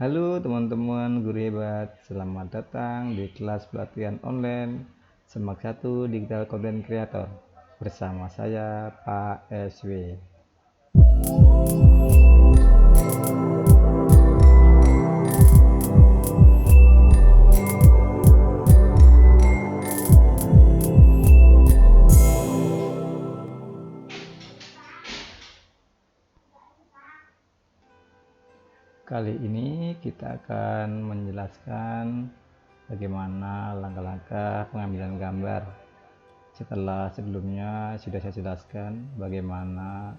Halo teman-teman guru hebat, selamat datang di kelas pelatihan online Semak 1 Digital Content Creator bersama saya Pak SW. Kali ini kita akan menjelaskan bagaimana langkah-langkah pengambilan gambar. Setelah sebelumnya sudah saya jelaskan bagaimana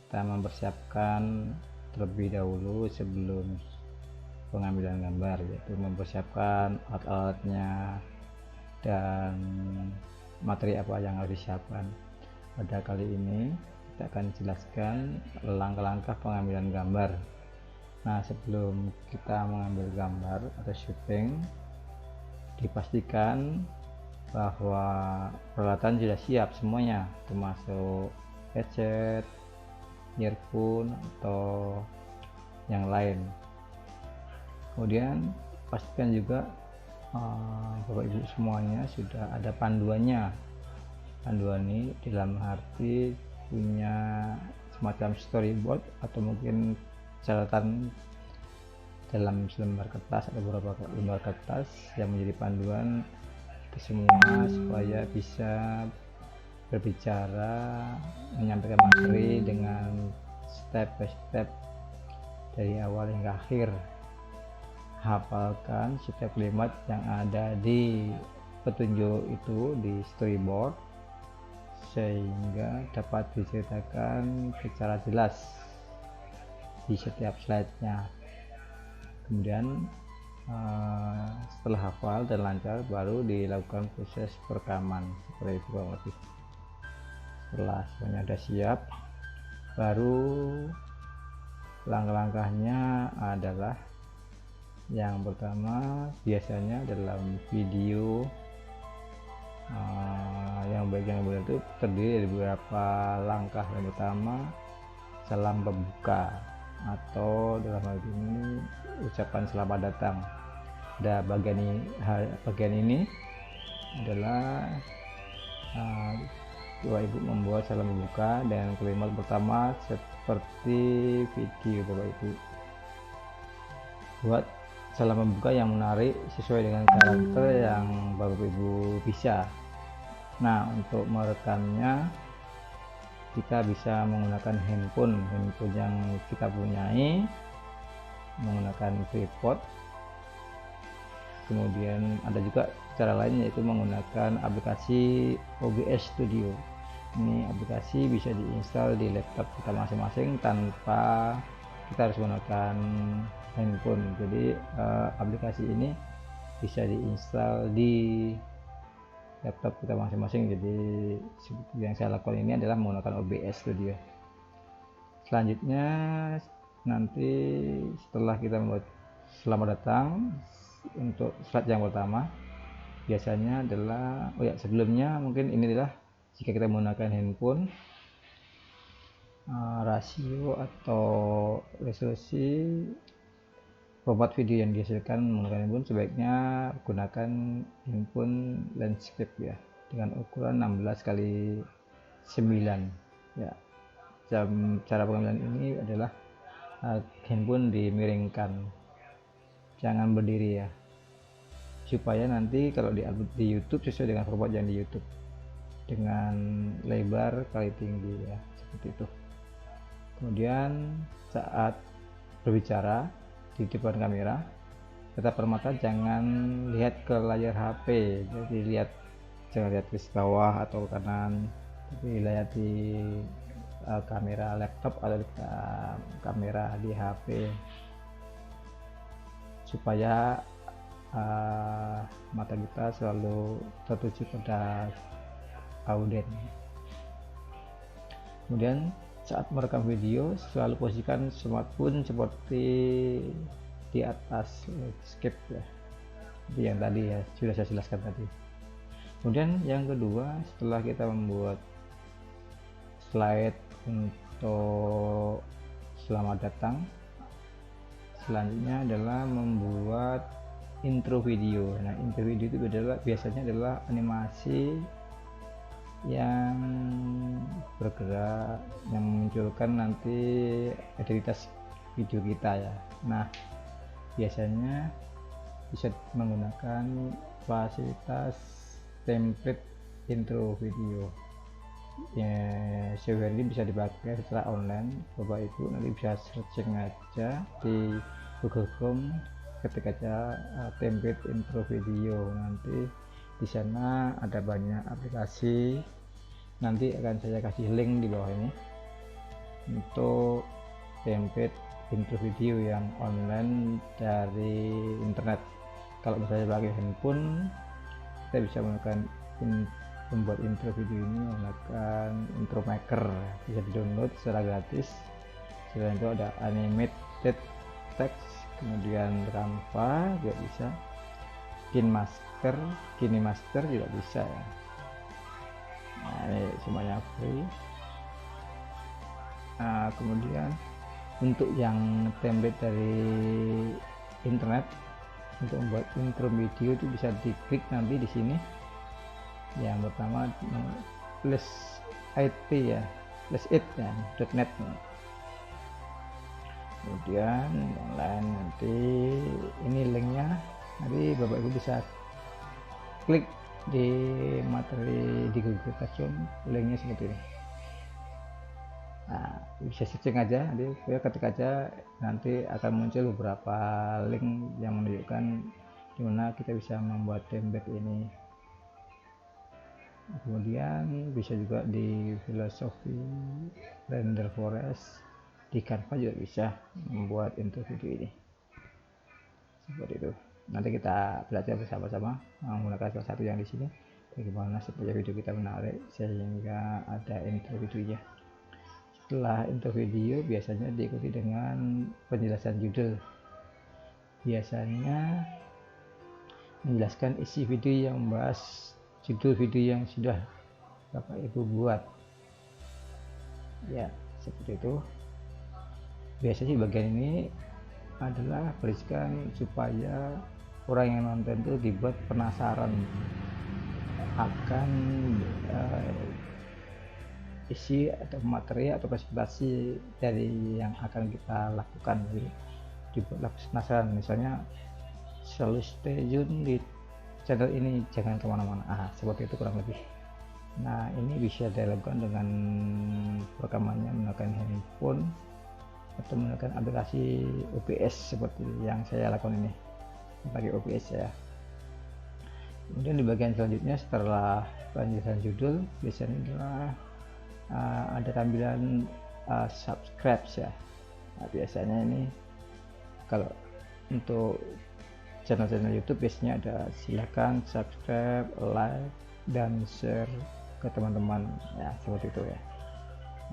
kita mempersiapkan terlebih dahulu sebelum pengambilan gambar, yaitu mempersiapkan alat-alatnya dan materi apa yang harus disiapkan. Pada kali ini kita akan jelaskan langkah-langkah pengambilan gambar. Nah, sebelum kita mengambil gambar atau syuting, dipastikan bahwa peralatan sudah siap semuanya, termasuk headset, earphone atau yang lain. Kemudian pastikan juga Bapak Ibu semuanya sudah ada panduannya. Panduan ini dalam arti punya semacam storyboard atau mungkin catatan dalam selembar kertas atau beberapa lembar kertas yang menjadi panduan ke semua supaya bisa berbicara, menyampaikan materi dengan step by step dari awal hingga akhir. Hafalkan setiap kalimat yang ada di petunjuk itu di storyboard sehingga dapat diceritakan secara jelas di setiap slide-nya. Kemudian setelah hafal dan lancar baru dilakukan proses perekaman seperti itu kurang lebih. Setelah semuanya sudah siap, baru langkah-langkahnya adalah yang pertama biasanya dalam video yang bagian yang itu terdiri dari beberapa langkah. Yang pertama, salam pembuka atau dalam hal ini ucapan selamat datang. Bagian ini adalah Bapak Ibu membuat salam pembuka dan kalimat pertama seperti video Bapak Ibu. Buat salam pembuka yang menarik sesuai dengan karakter yang Bapak Ibu bisa. Nah, untuk merekamnya kita bisa menggunakan handphone yang kita punyai, menggunakan tripod. Kemudian ada juga cara lain, yaitu menggunakan aplikasi OBS Studio. Ini aplikasi bisa diinstal di laptop kita masing-masing tanpa kita harus menggunakan handphone. Jadi aplikasi ini bisa diinstal di laptop kita masing-masing. Jadi seperti yang saya lakukan ini adalah menggunakan OBS Studio. Selanjutnya nanti setelah kita membuat selamat datang untuk slide yang pertama, biasanya adalah sebelumnya mungkin ini adalah jika kita menggunakan handphone, rasio atau resolusi format video yang dihasilkan menggunakan handphone sebaiknya gunakan handphone landscape ya, dengan ukuran 16x9 ya. Cara pengambilan ini adalah handphone dimiringkan, jangan berdiri ya, supaya nanti kalau diupload di YouTube sesuai dengan format yang di YouTube, dengan lebar kali tinggi ya, seperti itu. Kemudian saat berbicara di depan kamera, tetap permata jangan lihat ke layar HP. Jadi jangan lihat ke bawah atau ke kanan, tapi lihat di kamera laptop atau kamera di HP, supaya mata kita selalu tertuju pada audien. Kemudian saat merekam video selalu posisikan smartphone seperti di atas landscape ya, seperti yang tadi ya sudah saya jelaskan tadi. Kemudian yang kedua, setelah kita membuat slide untuk selamat datang, selanjutnya adalah membuat intro video. Nah, intro video itu biasanya adalah animasi yang bergerak yang memunculkan nanti identitas video kita ya. Nah, biasanya bisa menggunakan fasilitas template intro video ya. Software ini bisa dipakai secara online. Bapak Ibu nanti bisa searching aja di Google Chrome, ketik aja template intro video, nanti di sana ada banyak aplikasi. Nanti akan saya kasih link di bawah ini untuk template intro video yang online dari internet. Kalau misalnya pakai handphone, kita bisa menggunakan membuat intro video ini menggunakan intro maker, bisa di download secara gratis. Selain itu ada animated text, kemudian Canva juga bisa, KineMaster juga bisa ya. Nah, ini semuanya free. Nah, kemudian untuk yang template dari internet untuk membuat intro video itu bisa diklik nanti di sini. Yang pertama +it ya, +it ya, .net. Kemudian yang lain nanti ini linknya, nanti Bapak Ibu bisa klik di materi di Google Classroom, linknya seperti ini. Nah, bisa searching aja, nanti ketik aja, nanti akan muncul beberapa link yang menunjukkan dimana kita bisa membuat template ini. Kemudian bisa juga di Philosophy, Render Forest, di Canva juga bisa membuat intro video ini seperti itu. Nanti kita belajar bersama-sama menggunakan salah satu yang di sini, bagaimana supaya video kita menarik sehingga ada intro videonya. Setelah intro video biasanya diikuti dengan penjelasan judul, biasanya menjelaskan isi video yang membahas judul video yang sudah Bapak Ibu buat ya, seperti itu. Biasanya bagian ini adalah berikan supaya orang yang nonton itu dibuat penasaran akan isi atau materi atau presentasi dari yang akan kita lakukan. Jadi dibuatlah penasaran, misalnya selalu stay tune di channel ini, jangan kemana-mana, seperti itu kurang lebih. Nah, ini bisa dilakukan dengan rekamannya menggunakan handphone atau menggunakan aplikasi OBS seperti yang saya lakukan ini, pakai OBS ya. Kemudian di bagian selanjutnya setelah penjelasan judul biasanya adalah ada tampilan subscribe ya. Nah, biasanya ini kalau untuk channel-channel YouTube biasanya ada silakan subscribe, like, dan share ke teman-teman ya, seperti itu ya.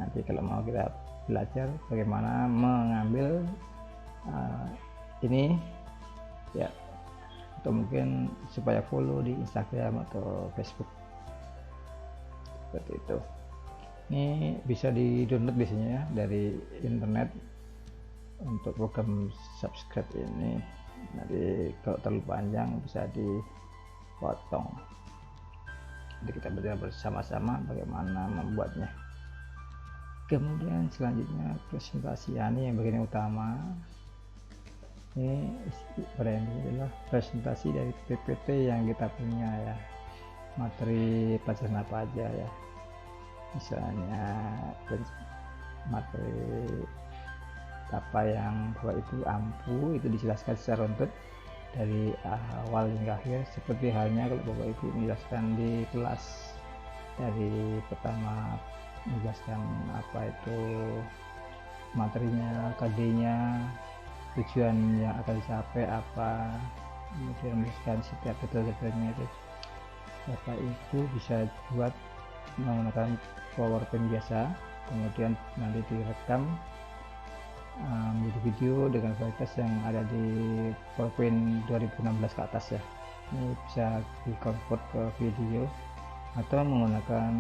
Nanti kalau mau kita belajar bagaimana mengambil ini ya, atau mungkin supaya follow di Instagram atau Facebook seperti itu. Ini bisa di download biasanya ya dari internet untuk program subscribe ini. Nanti kalau terlalu panjang bisa dipotong. Jadi kita belajar bersama-sama bagaimana membuatnya. Kemudian selanjutnya presentasi, ini yang bagian utama. Ini adalah presentasi dari PPT yang kita punya ya, materi pelajaran apa aja ya, misalnya materi apa yang Bapak Ibu ampu itu dijelaskan secara runtut dari awal hingga akhir, seperti halnya kalau Bapak Ibu menjelaskan di kelas, dari pertama menjelaskan apa itu materinya, KD-nya, tujuan yang akan dicapai apa, kemudian menjelaskan setiap detail-detailnya itu Bapak Ibu bisa buat menggunakan PowerPoint biasa, kemudian nanti direkam menjadi video dengan kualitas yang ada di PowerPoint 2016 ke atas ya. Ini bisa di-convert ke video atau menggunakan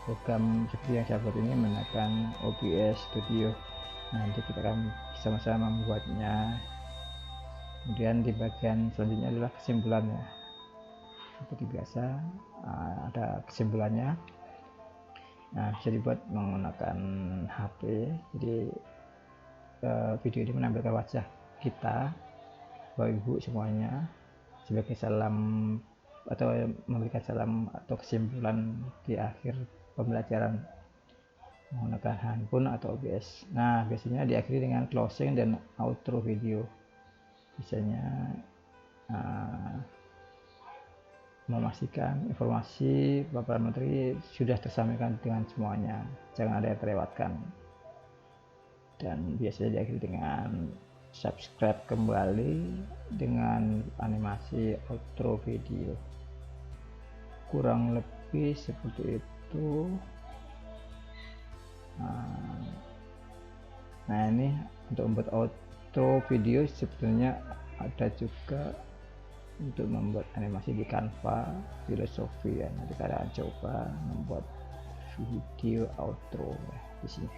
program seperti yang saya buat ini, menggunakan OBS Studio. Nanti kita akan bersama-sama membuatnya. Kemudian di bagian selanjutnya adalah kesimpulannya. Seperti biasa ada kesimpulannya. Nah, bisa dibuat menggunakan HP. Jadi video ini menampilkan wajah kita, Bapak Ibu semuanya, sebagai salam atau memberikan salam atau kesimpulan di akhir pembelajaran menggunakan handphone atau OBS. Nah, biasanya diakhiri dengan closing dan outro video. Biasanya memastikan informasi paparan materi sudah tersampaikan dengan semuanya, jangan ada yang terlewatkan. Dan biasanya diakhiri dengan subscribe kembali dengan animasi outro video. Kurang lebih seperti itu. Nah, ini untuk membuat outro video sebetulnya ada juga untuk membuat animasi di Canva filosofi ya. Nanti kalian coba membuat video outro ya, di sini.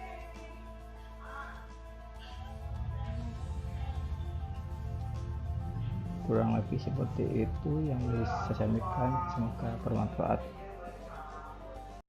Kurang lebih seperti itu yang bisa saya sampaikan, semoga bermanfaat.